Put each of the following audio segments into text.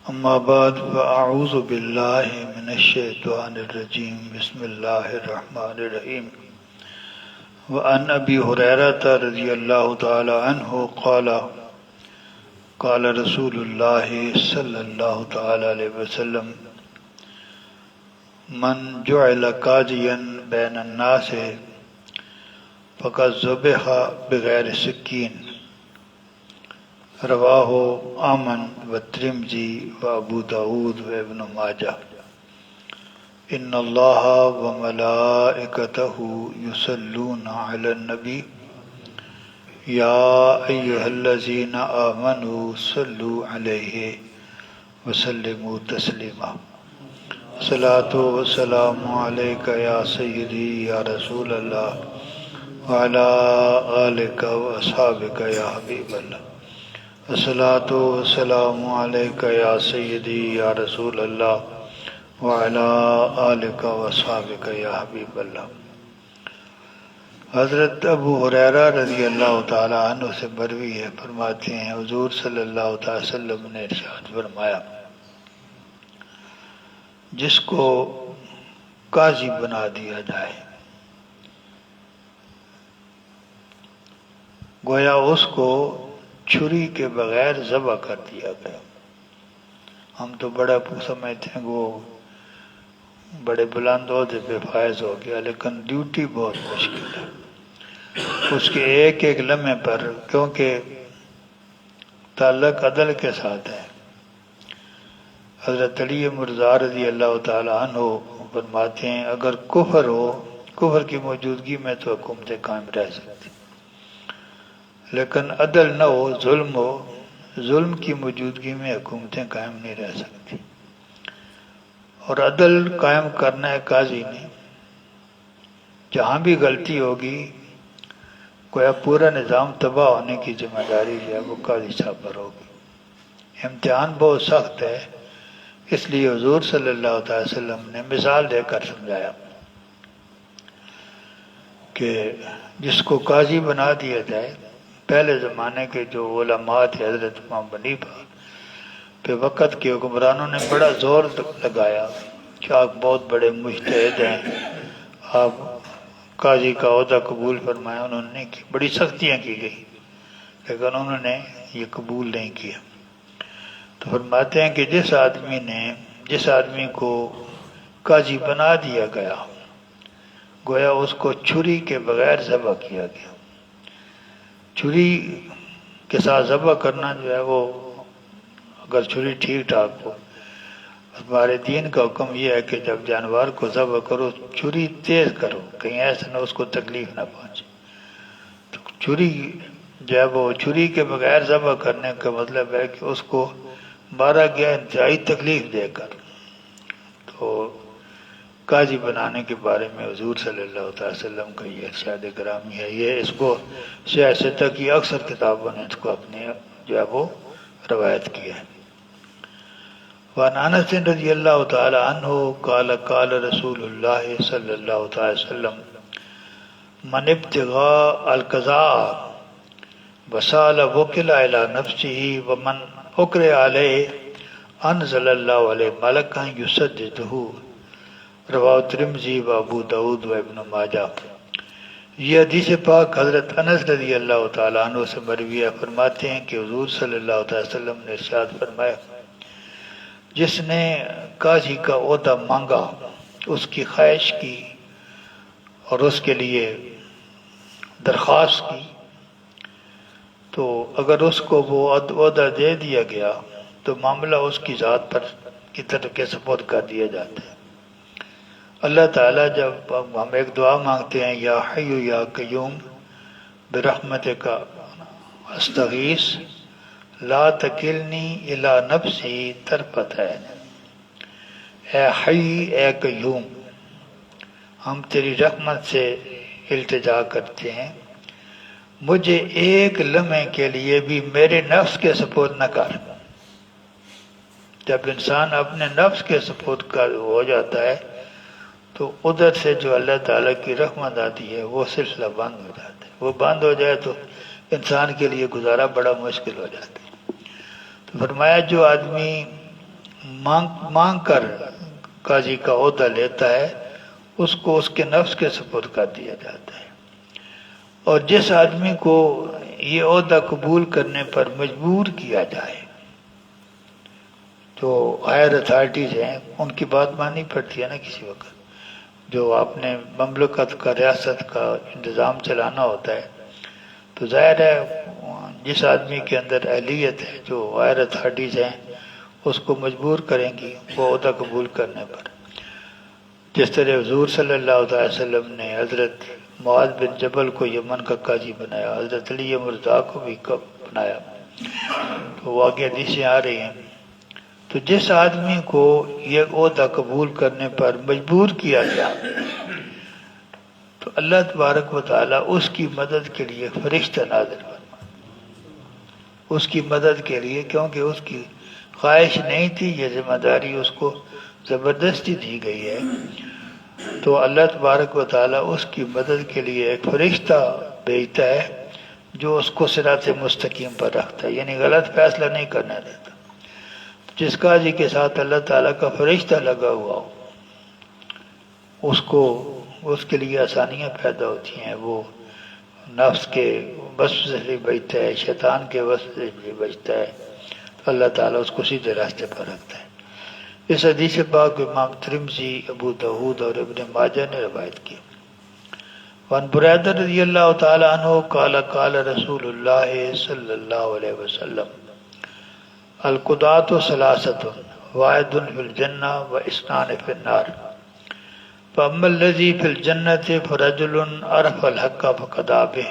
أما بعد فأعوذ بالله من الشيطان الرجيم بسم الله الرحمن الرحيم وعن أبي هريرة رضي الله تعالى عنه قال رسول الله صلى الله تعالى عليه وسلم من جعل قاضيا بين الناس فقد ذبح بغير سكين رواہ احمد والترمذی وابو داود وابن ماجہ ان اللہ وملائکتہ یصلون علی النبی یا ایہا الذین آمنوا صلوا علیہ وسلموا تسلیما صلاۃ والسلام علیک یا سیدی یا رسول اللہ وعلی آلک واصحابک یا حبیب اللہ الصلاۃ والسلام علیک یا سیدی یا رسول اللہ وعلی آلک واصحابک یا حبیب اللہ۔ حضرت ابو ہریرہ رضی اللہ تعالی عنہ سے مروی ہے، فرماتے ہیں حضور صلی اللہ تعالی وسلم نے ارشاد فرمایا، جس کو قاضی بنا دیا جائے گویا اس کو چھری کے بغیر ذبح کر دیا گیا۔ ہم تو بڑا سمجھتے ہیں وہ بڑے بلند عہدے پہ فائز ہو گیا، لیکن ڈیوٹی بہت مشکل ہے اس کے ایک ایک لمحے پر، کیونکہ تعلق عدل کے ساتھ ہے۔ حضرت علی مرضی رضی اللہ تعالی عنہ فرماتے ہیں اگر کفر ہو، کفر کی موجودگی میں تو حکومتیں قائم رہ سکتی، لیکن عدل نہ ہو، ظلم ہو، ظلم کی موجودگی میں حکومتیں قائم نہیں رہ سکتی۔ اور عدل قائم کرنا ہے قاضی نے، جہاں بھی غلطی ہوگی گویا پورا نظام تباہ ہونے کی ذمہ داری جو ہے وہ قاضی صاحب پر ہوگی۔ امتحان بہت سخت ہے، اس لیے حضور صلی اللہ علیہ وسلم نے مثال دے کر سمجھایا کہ جس کو قاضی بنا دیا جائے، پہلے زمانے کے جو علماء تھے حضرت امام حنیفہ پہ وقت کے حکمرانوں نے بڑا زور لگایا کہ آپ بہت بڑے مجتہد ہیں، آپ قاضی کا عہدہ قبول فرمایا، انہوں نے کی، بڑی سختیاں کی گئی لیکن انہوں نے یہ قبول نہیں کیا۔ تو فرماتے ہیں کہ جس آدمی کو قاضی بنا دیا گیا گویا اس کو چھری کے بغیر ذبح کیا گیا۔ چھری کے ساتھ ذبح کرنا جو ہے وہ، اگر چھری ٹھیک ٹھاک ہو، ہمارے دین کا حکم یہ ہے کہ جب جانور کو ذبح کرو چھری تیز کرو، کہیں ایسا نہ اس کو تکلیف نہ پہنچے۔ تو چھری جو ہے وہ چھری کے بغیر ذبح کرنے کا مطلب ہے کہ اس کو مارا گیا انتہائی تکلیف دے کر۔ تو قاضی بنانے کے بارے میں حضور صلی اللہ علیہ وسلم کا یہ ارشاد گرامی ہے، یہ اس کو سیاست کی اکثر کتابوں نے اس کو اپنے جو ہے وہ روایت کیا ہے۔ وعن انس رضی اللہ تعالی عنہ قال رسول اللہ صلی اللہ تعالی وسلم من ابتغاء القضاء وسال وکل الی نفسه ومن اکرہ علیہ انزل اللہ علیہ ملکا یسددہ رواہ ترمذی و ابو داود و ابن ماجہ۔ یہ حدیث پاک حضرت انس رضی اللہ تعالیٰ عنہ سے مروی ہے، فرماتے ہیں کہ حضور صلی اللہ علیہ وسلم نے ارشاد فرمایا، جس نے قاضی کا عہدہ مانگا، اس کی خواہش کی اور اس کے لیے درخواست کی، تو اگر اس کو وہ عہدہ دے دیا گیا تو معاملہ اس کی ذات پر کی طرف کے سپرد کر دیا جاتا ہے۔ اللہ تعالیٰ جب ہم ایک دعا مانگتے ہیں یا حی یا قیوم برحمتک استغیث لا تکلنی الی نفسی طرفۃ عین، اے حی اے قیوم ہم تیری رحمت سے التجا کرتے ہیں، مجھے ایک لمحے کے لیے بھی میرے نفس کے سپرد نہ کر۔ جب انسان اپنے نفس کے سپرد کا ہو جاتا ہے تو ادھر سے جو اللہ تعالیٰ کی رحمت آتی ہے وہ سلسلہ بند ہو جاتا ہے، وہ بند ہو جائے تو انسان کے لیے گزارا بڑا مشکل ہو جاتا ہے۔ تو فرمایا جو آدمی مانگ کر قاضی کا عہدہ لیتا ہے، اس کو اس کے نفس کے سپرد کر دیا جاتا ہے۔ اور جس آدمی کو یہ عہدہ قبول کرنے پر مجبور کیا جائے، جو ہائر اتھارٹیز ہیں ان کی بات ماننی پڑتی ہے نا کسی وقت، جو آپ نے مملکت کا ریاست کا انتظام چلانا ہوتا ہے، تو ظاہر ہے جس آدمی کے اندر اہلیت ہے، جو ہائر اتھارٹیز ہیں اس کو مجبور کریں گی وہ عہدہ قبول کرنے پر۔ جس طرح حضور صلی اللہ علیہ وسلم نے حضرت معاذ بن جبل کو یمن کا قاضی بنایا، حضرت علی مرضا کو بھی بنایا، تو وہ آگے حدیثیں آ رہی ہیں۔ تو جس آدمی کو یہ عہدہ قبول کرنے پر مجبور کیا گیا تو اللہ تبارک و تعالیٰ اس کی مدد کے لیے فرشتہ نازل فرما، اس کی مدد کے لیے، کیونکہ اس کی خواہش نہیں تھی، یہ ذمہ داری اس کو زبردستی دی گئی ہے، تو اللہ تبارک و تعالیٰ اس کی مدد کے لیے ایک فرشتہ بھیجتا ہے جو اس کو صراط مستقیم پر رکھتا ہے، یعنی غلط فیصلہ نہیں کرنے دیتا۔ جس قاضی کے ساتھ اللہ تعالیٰ کا فرشتہ لگا ہوا ہو، اس کے لیے آسانیاں پیدا ہوتی ہیں، وہ نفس کے وسوسے سے بھی بچتا ہے، شیطان کے وسوسے سے بھی بچتا ہے، تو اللہ تعالیٰ اس کو سیدھے راستے پر رکھتا ہے۔ اس حدیث پاک امام ترمذی، ابو داؤد اور ابن ماجہ نے روایت کی۔ وعن بریدہ رضی اللہ تعالی عنہ قال قال رسول اللہ صلی اللہ علیہ وسلم القضاة ثلاثة واحد فی الجنہ و اثنان فی النار فاما الذی فی الجنة فرجل عرف الحق فقضى به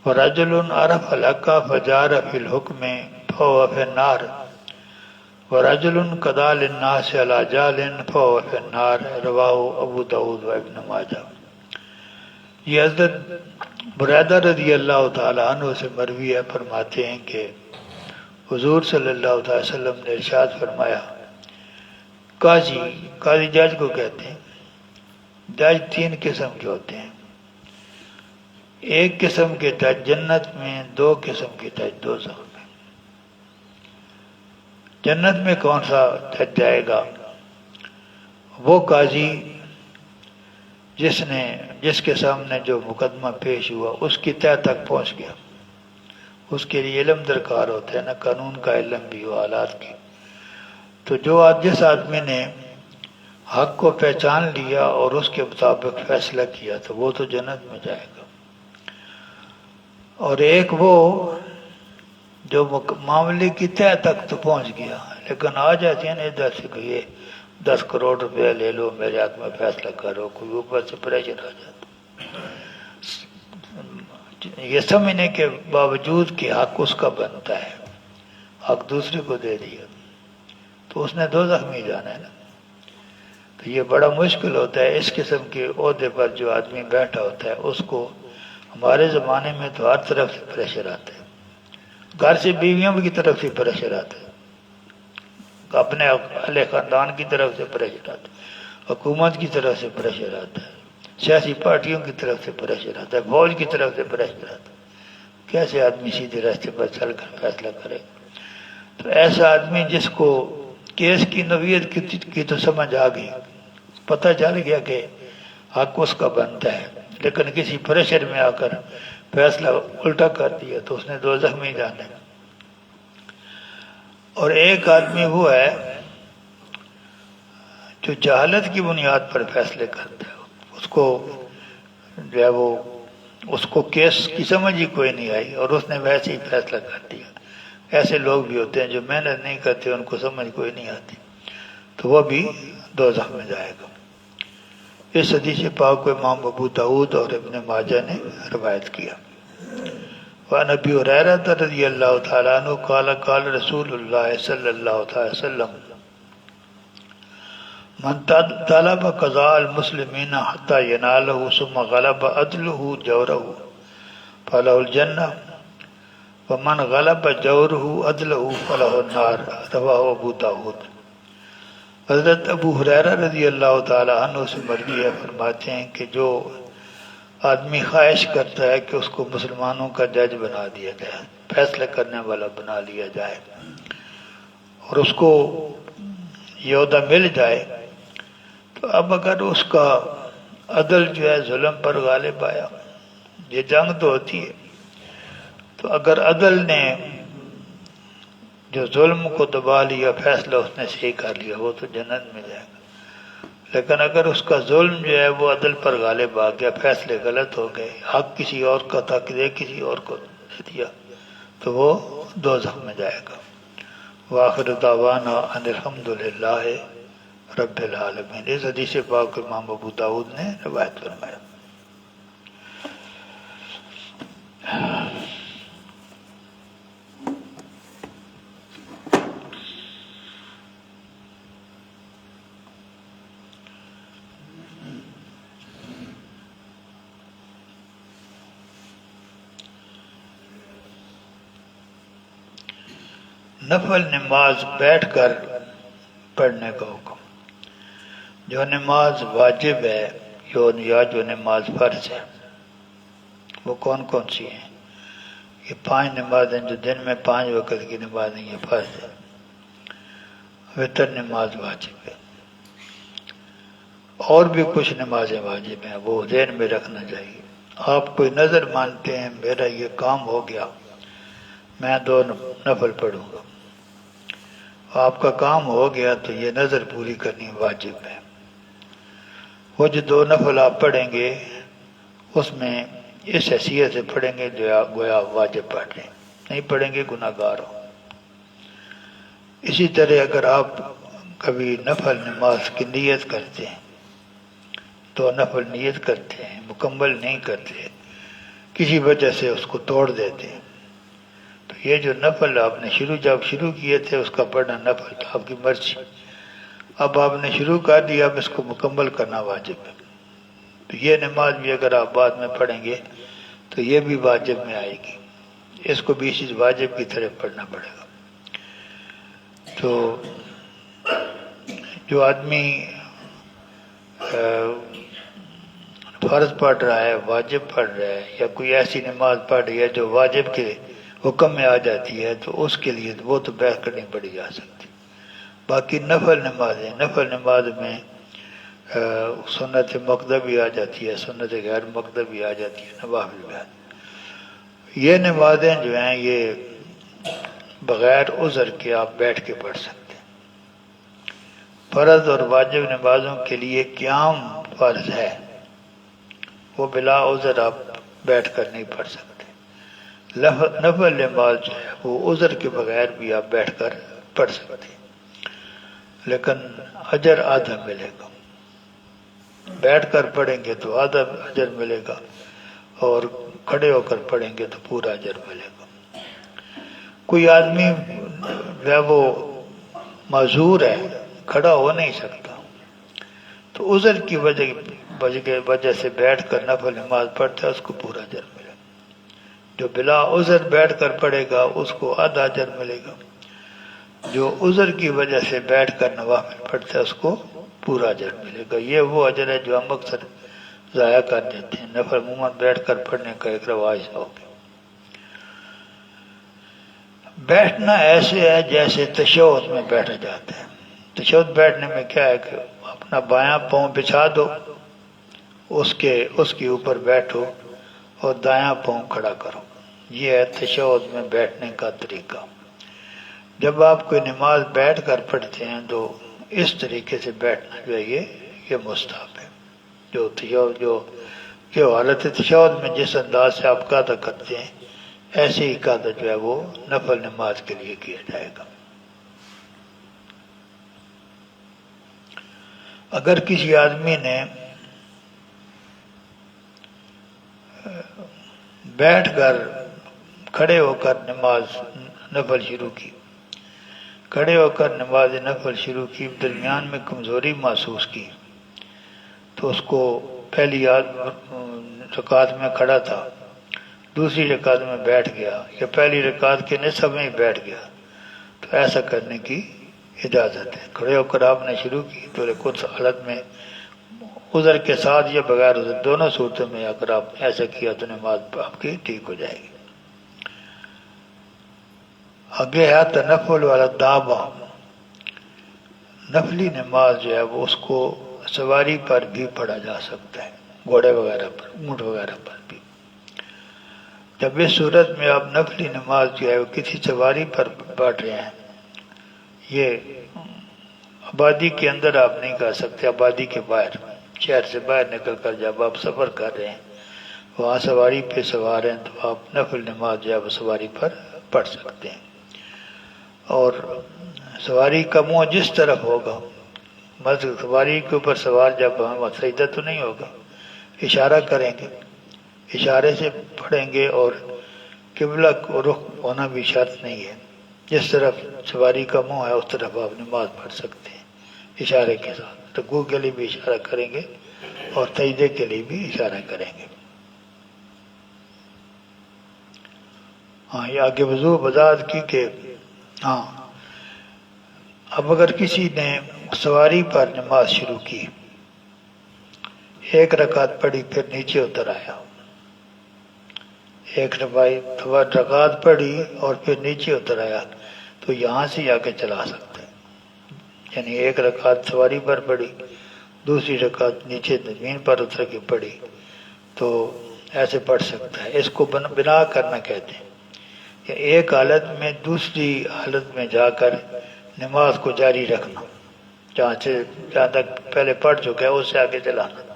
ورجل عرف الحق فجار فی الحکم فهو فی النار ورجل قضى للناس على جهل فهو في النار رواہ ابو داؤد و ابن ماجہ۔ یہ حضرت بریدہ رضی اللہ تعالی عنہ سے مروی ہے، فرماتے ہیں کہ حضور صلی اللہ علیہ وسلم نے ارشاد فرمایا، قاضی جج کو کہتے ہیں۔ جج تین قسم کے ہوتے ہیں، ایک قسم کے جج جنت میں، دو قسم کے جج دوزخ میں۔ جنت میں کون سا جج جائے گا؟ وہ قاضی جس کے سامنے جو مقدمہ پیش ہوا اس کی تہہ تک پہنچ گیا۔ اس کے لیے علم درکار ہوتا ہے نا، قانون کا علم بھی ہو، حالات کی۔ تو جس آدمی نے حق کو پہچان لیا اور اس کے مطابق فیصلہ کیا تو وہ تو جنت میں جائے گا۔ اور ایک وہ جو معاملے کی تہہ تک تو پہنچ گیا، لیکن آ جاتی ہیں نا ادھر سے کہ یہ 10 کروڑ روپیہ لے لو، میرے حق میں فیصلہ کرو، کوئی اوپر سے پریشر آ جاتا، یہ سمجھنے کے باوجود کہ حق اس کا بنتا ہے، حق دوسرے کو دے دیا تو اس نے دوزخ میں جانا ہے نا۔ تو یہ بڑا مشکل ہوتا ہے، اس قسم کے عہدے پر جو آدمی بیٹھا ہوتا ہے اس کو ہمارے زمانے میں تو ہر طرف سے پریشر آتا ہے، گھر سے بیویوں کی طرف سے پریشر آتا ہے، اپنے اہل خاندان کی طرف سے پریشر آتا ہے، حکومت کی طرف سے پریشر آتا ہے، سیاسی پارٹیوں کی طرف سے پریشر آتا ہے، فوج کی طرف سے پریشر آتا ہے۔ کیسے آدمی سیدھے راستے پر چل کر فیصلہ کرے؟ تو ایسا آدمی جس کو کیس کی نوعیت کی تو سمجھ آ گئی، پتہ چل گیا کہ حق اس کا بنتا ہے، لیکن کسی پریشر میں آ کر فیصلہ الٹا کر دیا تو اس نے دوزخ میں جانا ہے۔ اور ایک آدمی وہ ہے جو جہالت کی بنیاد پر فیصلے کرتا ہے، اس کو جو ہے اس کو کیس کی سمجھ ہی کوئی نہیں آئی اور اس نے ویسے ہی فیصلہ کر دیا۔ ایسے لوگ بھی ہوتے ہیں جو محنت نہیں کرتے، ان کو سمجھ کوئی نہیں آتی، تو وہ بھی دوزخ میں جائے گا۔ اس حدیث پاک کو امام ابو داؤد اور ابن ماجہ نے روایت کیا۔ وعن ابی ہریرہ رضی اللہ تعالی عنہ قال قال رسول اللہ صلی اللہ علیہ وسلم من طلب قضاء المسلمین حتی ینالہ ثم غلب عدلہ جورہ فلہ الجنہ ومن غلب جورہ عدلہ فلہ النار رواہ ابو داؤد۔ حضرت ابو ہریرہ رضی اللہ تعالی عنہ سے مروی ہے، فرماتے ہیں کہ جو آدمی خواہش کرتا ہے کہ اس کو مسلمانوں کا جج بنا دیا جائے، فیصلہ کرنے والا بنا لیا جائے، اور اس کو یہ عہدہ مل جائے تو اب اگر اس کا عدل جو ہے ظلم پر غالب آیا، یہ جنگ تو ہوتی ہے، تو اگر عدل نے جو ظلم کو دبا لیا، فیصلہ اس نے صحیح کر لیا، وہ تو جنت میں جائے گا۔ لیکن اگر اس کا ظلم جو ہے وہ عدل پر غالب آ گیا، فیصلے غلط ہو گئے، حق کسی اور کا تھا کہ کسی اور کو دے دیا، تو وہ دوزخ میں جائے گا۔ وآخر دعوانا ان الحمد للہ رب العالمین۔ اس حدیث پاک امام ابو داؤد نے روایت فرمایا۔ نفل نماز بیٹھ کر پڑھنے کا حکم۔ جو نماز واجب ہے یا جو نماز فرض ہے وہ کون کون سی ہیں؟ یہ 5 نمازیں جو دن میں 5 وقت کی نمازیں یہ فرض ہے۔ وتر نماز واجب ہے، اور بھی کچھ نمازیں واجب ہیں، وہ ذہن میں رکھنا چاہیے۔ آپ کوئی نظر مانتے ہیں میرا یہ کام ہو گیا میں 2 نفل پڑھوں گا، آپ کا کام ہو گیا تو یہ نظر پوری کرنی واجب ہے۔ وہ جو 2 نفل آپ پڑھیں گے اس میں اس حیثیت سے پڑھیں گے جو گویا واجب پڑھ رہے ہیں، نہیں پڑھیں گے گناہ گار ہو۔ اسی طرح اگر آپ کبھی نفل نماز کی نیت کرتے ہیں، 2 نفل نیت کرتے ہیں، مکمل نہیں کرتے، کسی وجہ سے اس کو توڑ دیتے ہیں، تو یہ جو نفل آپ نے جب شروع کیے تھے اس کا پڑھنا نفل تھا، آپ کی مرضی، اب آپ نے شروع کر دیا، اب اس کو مکمل کرنا واجب ہے۔ تو یہ نماز بھی اگر آپ بعد میں پڑھیں گے تو یہ بھی واجب میں آئے گی، اس کو بھی اسی واجب کی طرف پڑھنا پڑے گا۔ تو جو آدمی فرض پڑھ رہا ہے، واجب پڑھ رہا ہے، یا کوئی ایسی نماز پڑھ رہی ہے جو واجب کے حکم میں آ جاتی ہے، تو اس کے لیے وہ تو بحث کرنی پڑی جا سکتی۔ باقی نفل نماز میں سنت مقدہ بھی آ جاتی ہے، سنت غیر مقدہ بھی آ جاتی ہے، نوافل بھی آ جاتی ہے۔ یہ نمازیں جو ہیں یہ بغیر عذر کے آپ بیٹھ کے پڑھ سکتے ہیں۔ فرض اور واجب نمازوں کے لیے قیام فرض ہے، وہ بلا عذر آپ بیٹھ کر نہیں پڑھ سکتے۔ نفل نماز جو ہے وہ عذر کے بغیر بھی آپ بیٹھ کر پڑھ سکتے ہیں، لیکن اجر آدھا ملے گا۔ بیٹھ کر پڑھیں گے تو آدھا اجر ملے گا، اور کھڑے ہو کر پڑھیں گے تو پورا اجر ملے گا۔ کوئی آدمی جو ہے وہ معذور ہے، کھڑا ہو نہیں سکتا، تو عذر کی وجہ سے بیٹھ کر نفل نماز پڑھتا ہے، اس کو پورا اجر ملے گا۔ جو بلا عذر بیٹھ کر پڑھے گا اس کو آدھا اجر ملے گا، جو عذر کی وجہ سے بیٹھ کر نوافل پڑھتا ہے اس کو پورا اجر ملے گا۔ یہ وہ اجر ہے جو ہم اکثر ضائع کر دیتے ہیں، نفل عموماً بیٹھ کر پڑھنے کا ایک رواج ہو گیا۔ بیٹھنا ایسے ہے جیسے تشہد میں بیٹھا جاتا ہے۔ تشہد بیٹھنے میں کیا ہے کہ اپنا بایاں پاؤں بچھا دو، اس کے اوپر بیٹھو اور دایاں پاؤں کھڑا کرو، یہ ہے تشہد میں بیٹھنے کا طریقہ۔ جب آپ کوئی نماز بیٹھ کر پڑھتے ہیں تو اس طریقے سے بیٹھنا جو ہے یہ مستحب ہے۔ جو حالت تشہد میں جس انداز سے آپ قاعدہ کرتے ہیں ایسے ہی قاعدہ جو ہے وہ نفل نماز کے لیے کیا جائے گا۔ اگر کسی آدمی نے بیٹھ کر کھڑے ہو کر نماز نفل شروع کی، نماز نفل شروع کی، درمیان میں کمزوری محسوس کی، تو اس کو پہلی رکعت میں کھڑا تھا، دوسری رکعت میں بیٹھ گیا، یا پہلی رکعت کے نصف میں ہی بیٹھ گیا، تو ایسا کرنے کی اجازت ہے۔ کھڑے ہو کر آپ نے شروع کی تو کچھ حالت میں عذر کے ساتھ یا بغیر عذر دونوں صورتوں میں اگر آپ نے ایسا کیا تو نماز آپ کی ٹھیک ہو جائے گی۔ آگے ہے تنفل والا دابا، نفلی نماز جو ہے وہ اس کو سواری پر بھی پڑھا جا سکتا ہے، گھوڑے وغیرہ پر، اونٹ وغیرہ پر بھی۔ جب اس صورت میں آپ نفلی نماز جو ہے وہ کسی سواری پر پڑھ رہے ہیں، یہ آبادی کے اندر آپ نہیں کر سکتے، آبادی کے باہر، شہر سے باہر نکل کر جب آپ سفر کر رہے ہیں، وہاں سواری پہ سوار ہیں، تو آپ نفل نماز جو ہے وہ سواری پر پڑھ سکتے ہیں۔ اور سواری کا منہ جس طرف ہوگا، مثلا سواری کے اوپر سوار جب ہم سجدہ تو نہیں ہوگا، اشارہ کریں گے، اشارے سے پڑھیں گے، اور قبلہ کو رخ ہونا بھی شرط نہیں ہے، جس طرف سواری کا منہ ہے اس طرف آپ نماز پڑھ سکتے ہیں اشارے کے ساتھ۔ رکوع کے لیے بھی اشارہ کریں گے اور سجدے کے لیے بھی اشارہ کریں گے۔ ہاں، یہ آگے وضو وضاحت کی کہ ہاں اب اگر کسی نے سواری پر نماز شروع کی، ایک رکعت پڑھی، پھر نیچے اتر آیا، ایک رکعت پڑھی اور پھر نیچے اتر آیا، تو یہاں سے آگے چلا سکتے ہیں، یعنی ایک رکعت سواری پر پڑھی، دوسری رکعت نیچے زمین پر اتر کے پڑھی، تو ایسے پڑھ سکتا ہے۔ اس کو بنا کرنا کہتے ہیں، کہ ایک حالت میں دوسری حالت میں جا کر نماز کو جاری رکھنا، جہاں تک پہلے پڑھ چکا ہے اس سے آگے چلانا،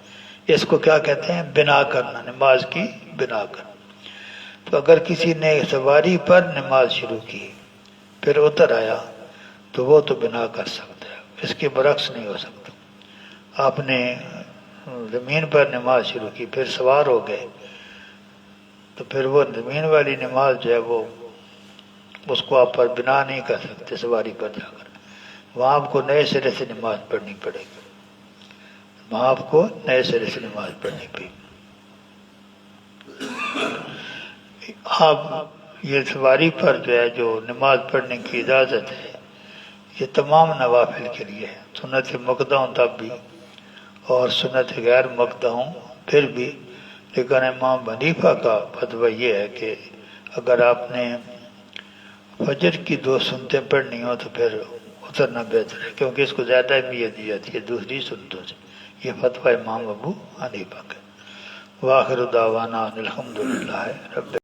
اس کو کیا کہتے ہیں؟ بنا کرنا، نماز کی بنا کرنا۔ تو اگر کسی نے سواری پر نماز شروع کی پھر اتر آیا تو وہ تو بنا کر سکتا ہے، اس کے برعکس نہیں ہو سکتا۔ آپ نے زمین پر نماز شروع کی پھر سوار ہو گئے تو پھر وہ زمین والی نماز جو ہے وہ اس کو آپ پر بنا نہیں کر سکتے سواری پر جا کر، وہاں آپ کو نئے سرے سے نماز پڑھنی پڑے گی، وہاں آپ کو نئے سرے سے نماز پڑھنی پڑے گی۔ آپ یہ سواری پر جو ہے جو نماز پڑھنے کی اجازت ہے، یہ تمام نوافل کے لیے ہے، سنت مؤکدہ ہوں تب بھی اور سنت غیر مؤکدہ ہوں پھر بھی۔ لیکن امام حنیفہ کا فتویٰ یہ ہے کہ اگر آپ نے فجر کی 2 سنتیں پڑھنی ہو تو پھر اترنا بہتر ہے، کیونکہ اس کو زیادہ اہمیت دی جاتی ہے دوسری سنتوں سے۔ یہ فتویٰ امام ابو حنیفہ کا۔ وآخر دعوانا ان الحمدللہ رب